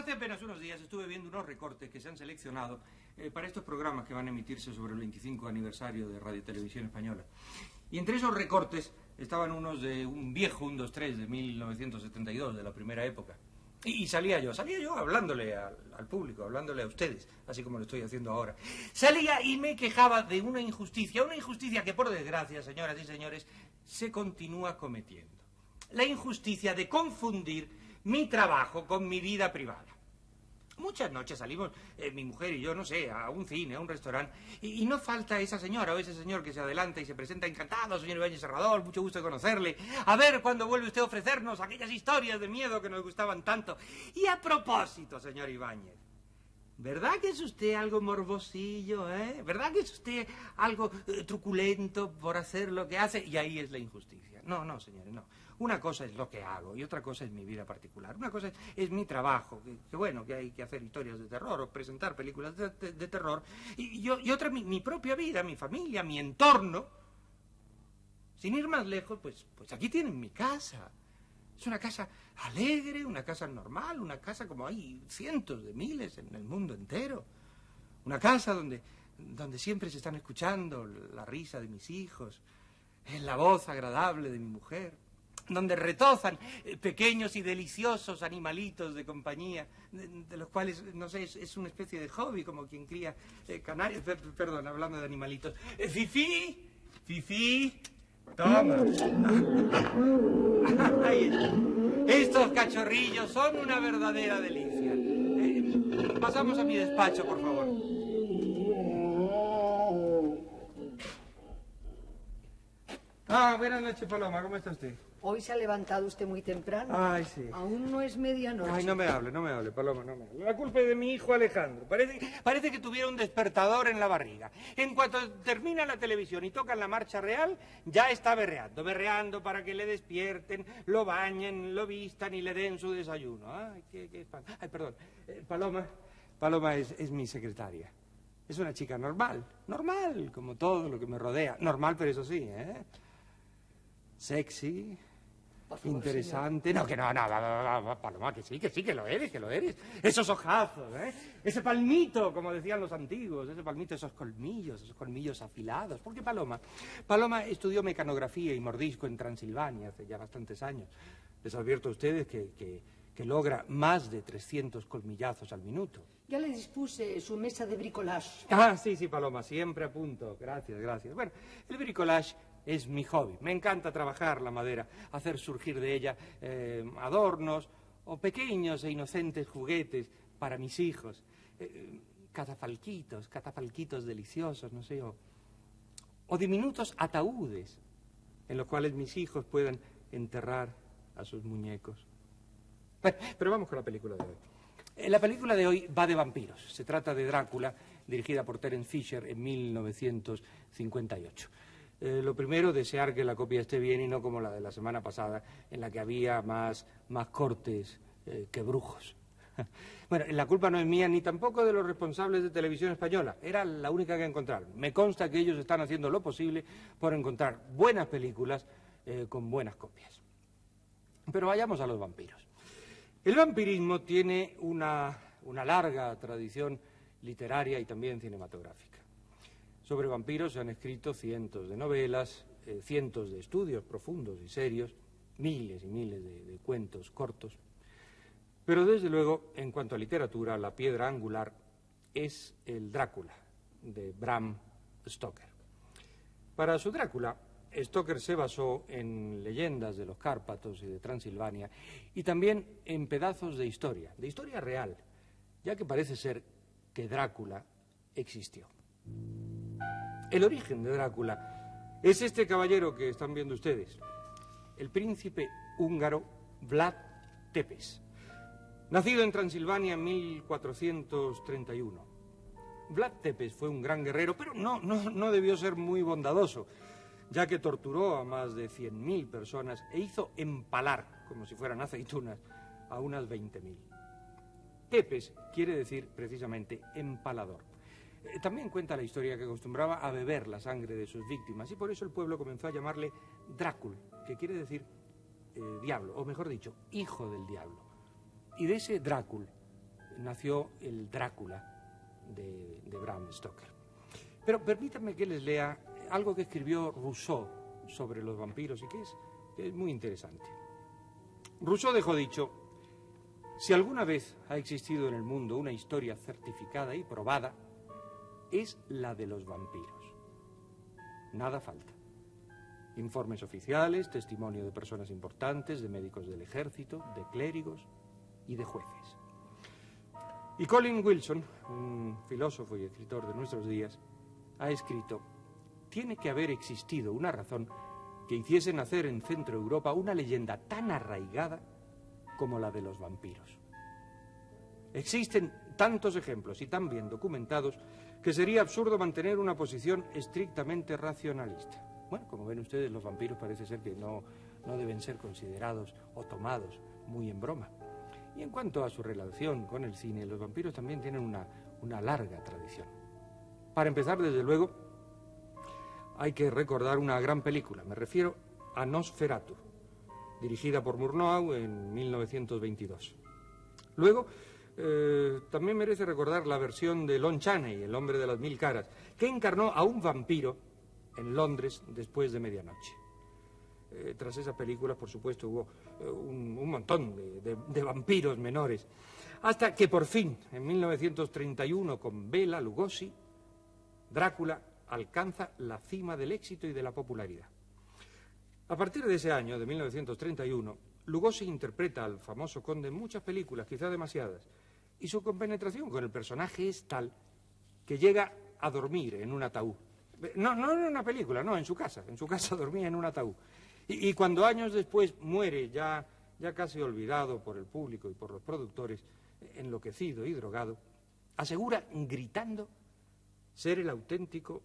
hace apenas unos días estuve viendo unos recortes que se han seleccionado para estos programas que van a emitirse sobre el 25 aniversario de Radio Televisión Española. Y entre esos recortes estaban unos de un viejo 1, 2, 3 de 1972, de la primera época. Y salía yo hablándole al público, hablándole a ustedes, así como lo estoy haciendo ahora. Salía y me quejaba de una injusticia que por desgracia, señoras y señores, se continúa cometiendo. La injusticia de confundir mi trabajo con mi vida privada. Muchas noches salimos, mi mujer y yo, no sé, a un cine, a un restaurante, y no falta esa señora o ese señor que se adelanta y se presenta encantado, señor Ibáñez Serrador, mucho gusto de conocerle. A ver cuándo vuelve usted a ofrecernos aquellas historias de miedo que nos gustaban tanto. Y a propósito, señor Ibáñez, ¿verdad que es usted algo morbosillo, ¿Verdad que es usted algo truculento por hacer lo que hace? Y ahí es la injusticia. No, señores, no. Una cosa es lo que hago y otra cosa es mi vida particular. Una cosa es mi trabajo, que bueno, que hay que hacer historias de terror o presentar películas de terror. Y otra, mi propia vida, mi familia, mi entorno. Sin ir más lejos, pues aquí tienen mi casa. Es una casa alegre, una casa normal, una casa como hay cientos de miles en el mundo entero. Una casa donde siempre se están escuchando la risa de mis hijos, la voz agradable de mi mujer, donde retozan pequeños y deliciosos animalitos de compañía, de los cuales, no sé, es una especie de hobby, como quien cría canarios. Perdón, hablando de animalitos. Fifi, toma. Ahí está. Estos cachorrillos son una verdadera delicia. Pasamos a mi despacho, por favor. Buenas noches, Paloma, ¿cómo está usted? Hoy se ha levantado usted muy temprano. Ay, sí. Aún no es medianoche. Ay, no me hable, Paloma, no me hable. La culpa es de mi hijo Alejandro. Parece que tuviera un despertador en la barriga. En cuanto termina la televisión y tocan la marcha real, ya está berreando para que le despierten, lo bañen, lo vistan y le den su desayuno. Ay, qué espanto. Ay, perdón. Paloma es mi secretaria. Es una chica normal, como todo lo que me rodea. Normal, pero eso sí, sexy, favor, interesante. Señor. No, Paloma, que sí, que lo eres. Esos ojazos, ese palmito, como decían los antiguos, esos colmillos afilados. Porque Paloma estudió mecanografía y mordisco en Transilvania hace ya bastantes años. Les advierto a ustedes que logra más de 300 colmillazos al minuto. Ya le dispuse su mesa de bricolage. Sí, Paloma, siempre a punto. Gracias. Bueno, el bricolage es mi hobby. Me encanta trabajar la madera, hacer surgir de ella adornos o pequeños e inocentes juguetes para mis hijos. Catafalquitos deliciosos, no sé, o diminutos ataúdes en los cuales mis hijos puedan enterrar a sus muñecos. Pero vamos con la película de hoy. La película de hoy va de vampiros. Se trata de Drácula, dirigida por Terence Fisher en 1958. Lo primero, desear que la copia esté bien y no como la de la semana pasada, en la que había más cortes que brujos. Bueno, la culpa no es mía ni tampoco de los responsables de Televisión Española. Era la única que encontraron. Me consta que ellos están haciendo lo posible por encontrar buenas películas con buenas copias. Pero vayamos a los vampiros. El vampirismo tiene una larga tradición literaria y también cinematográfica. Sobre vampiros se han escrito cientos de novelas, cientos de estudios profundos y serios, miles y miles de cuentos cortos. Pero desde luego, en cuanto a literatura, la piedra angular es el Drácula, de Bram Stoker. Para su Drácula, Stoker se basó en leyendas de los Cárpatos y de Transilvania y también en pedazos de historia real, ya que parece ser que Drácula existió. El origen de Drácula es este caballero que están viendo ustedes, el príncipe húngaro Vlad Tepes, nacido en Transilvania en 1431. Vlad Tepes fue un gran guerrero, pero no debió ser muy bondadoso, ya que torturó a más de 100.000 personas e hizo empalar, como si fueran aceitunas, a unas 20.000. Tepes quiere decir precisamente empalador. También cuenta la historia que acostumbraba a beber la sangre de sus víctimas y por eso el pueblo comenzó a llamarle Drácul, que quiere decir diablo, o mejor dicho, hijo del diablo. Y de ese Drácul nació el Drácula de Bram Stoker. Pero permítanme que les lea algo que escribió Rousseau sobre los vampiros y que es muy interesante. Rousseau dejó dicho: si alguna vez ha existido en el mundo una historia certificada y probada, es la de los vampiros. Nada falta. Informes oficiales, testimonio de personas importantes, de médicos del ejército, de clérigos y de jueces. Y Colin Wilson, un filósofo y escritor de nuestros días, ha escrito: tiene que haber existido una razón que hiciese nacer en Centro Europa una leyenda tan arraigada como la de los vampiros. Existen tantos ejemplos y tan bien documentados que sería absurdo mantener una posición estrictamente racionalista. Bueno, como ven ustedes, los vampiros parece ser que no deben ser considerados o tomados muy en broma. Y en cuanto a su relación con el cine, los vampiros también tienen una larga tradición. Para empezar, desde luego, hay que recordar una gran película. Me refiero a Nosferatu, dirigida por Murnau en 1922. Luego, también merece recordar la versión de Lon Chaney, el hombre de las 1000 caras, que encarnó a un vampiro en Londres después de medianoche. Tras esa película, por supuesto, hubo un montón de vampiros menores, hasta que por fin, en 1931, con Bela Lugosi, Drácula alcanza la cima del éxito y de la popularidad. A partir de ese año, de 1931, Lugosi interpreta al famoso conde en muchas películas, quizá demasiadas, y su compenetración con el personaje es tal que llega a dormir en un ataúd. No en una película, no, en su casa dormía en un ataúd. Y cuando años después muere, ya casi olvidado por el público y por los productores, enloquecido y drogado, asegura, gritando, ser el auténtico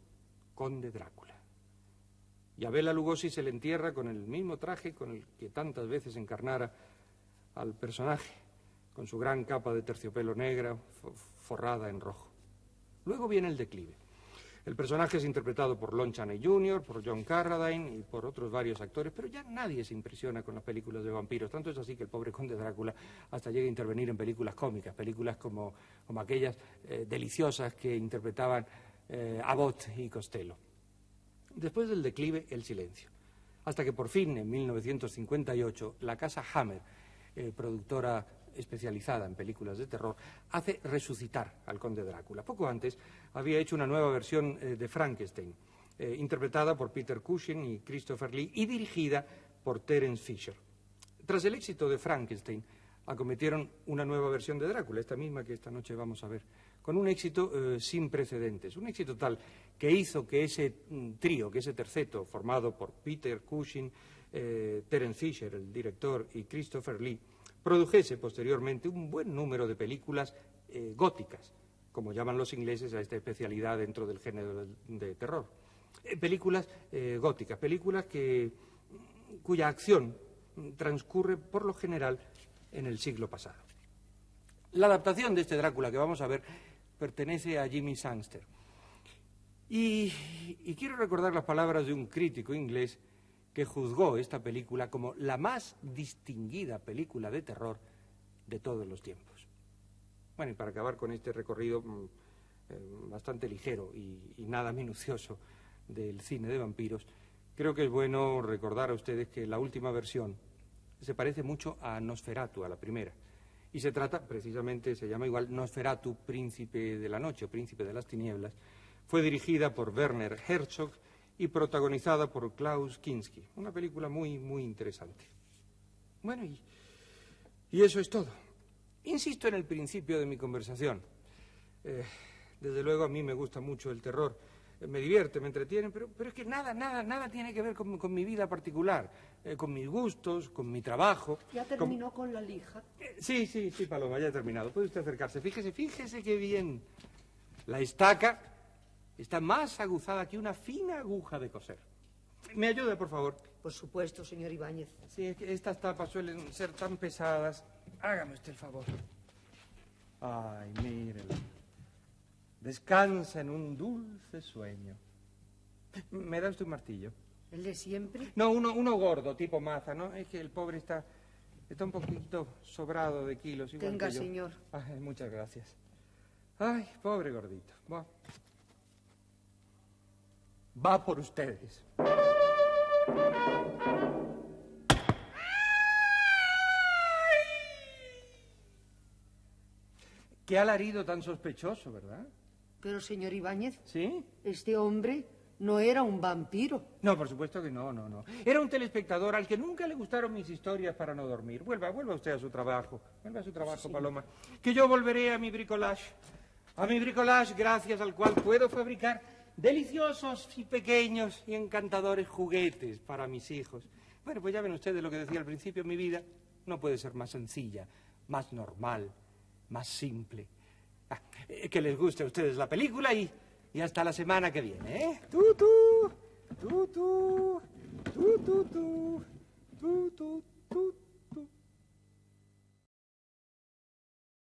conde Drácula. Y a Bela Lugosi se le entierra con el mismo traje con el que tantas veces encarnara al personaje, con su gran capa de terciopelo negra forrada en rojo. Luego viene el declive. El personaje es interpretado por Lon Chaney Jr., por John Carradine y por otros varios actores, pero ya nadie se impresiona con las películas de vampiros. Tanto es así que el pobre conde Drácula hasta llega a intervenir en películas cómicas, películas como aquellas deliciosas que interpretaban Abbott y Costello. Después del declive, el silencio. Hasta que por fin, en 1958, la casa Hammer, productora especializada en películas de terror, hace resucitar al conde Drácula. Poco antes había hecho una nueva versión de Frankenstein, interpretada por Peter Cushing y Christopher Lee y dirigida por Terence Fisher. Tras el éxito de Frankenstein, acometieron una nueva versión de Drácula, esta misma que esta noche vamos a ver, con un éxito sin precedentes, un éxito tal que hizo que ese trío, que ese terceto, formado por Peter Cushing, Terence Fisher, el director, y Christopher Lee, produjese posteriormente un buen número de películas góticas, como llaman los ingleses a esta especialidad dentro del género de terror. Películas góticas, películas cuya acción transcurre por lo general en el siglo pasado. La adaptación de este Drácula que vamos a ver pertenece a Jimmy Sangster. Y quiero recordar las palabras de un crítico inglés que juzgó esta película como la más distinguida película de terror de todos los tiempos. Bueno, y para acabar con este recorrido bastante ligero y nada minucioso del cine de vampiros, creo que es bueno recordar a ustedes que la última versión se parece mucho a Nosferatu, a la primera. Y se trata, precisamente, se llama igual Nosferatu, Príncipe de la Noche o Príncipe de las Tinieblas. Fue dirigida por Werner Herzog y protagonizada por Klaus Kinski. Una película muy, muy interesante. Bueno, y eso es todo. Insisto en el principio de mi conversación. Desde luego a mí me gusta mucho el terror. Me divierte, me entretiene, pero es que nada tiene que ver con mi vida particular, con mis gustos, con mi trabajo. ¿Ya terminó con la lija? Sí, Paloma, ya he terminado. Puede usted acercarse. Fíjese qué bien. La estaca está más aguzada que una fina aguja de coser. ¿Me ayuda, por favor? Por supuesto, señor Ibáñez. Sí, es que estas tapas suelen ser tan pesadas. Hágame usted el favor. Ay, mírelo. Descansa en un dulce sueño. ¿Me da usted un martillo? ¿El de siempre? No, uno gordo, tipo maza, ¿no? Es que el pobre está Está un poquito sobrado de kilos, igual Tenga, que yo. señor. Ay, muchas gracias. Ay, pobre gordito. Va por ustedes. Qué alarido tan sospechoso, ¿verdad? Pero, señor Ibáñez, ¿Sí? este hombre no era un vampiro. No, por supuesto que no. Era un telespectador al que nunca le gustaron mis historias para no dormir. Vuelva usted a su trabajo. Vuelva a su trabajo, sí. Paloma. Que yo volveré a mi bricolage. A mi bricolage, gracias al cual puedo fabricar deliciosos y pequeños y encantadores juguetes para mis hijos. Bueno, pues ya ven ustedes lo que decía al principio, mi vida no puede ser más sencilla, más normal, más simple. Que les guste a ustedes la película y hasta la semana que viene, ¿eh? Tu, tu, tu, tu, tu, tu, tu, tu, tu, tu.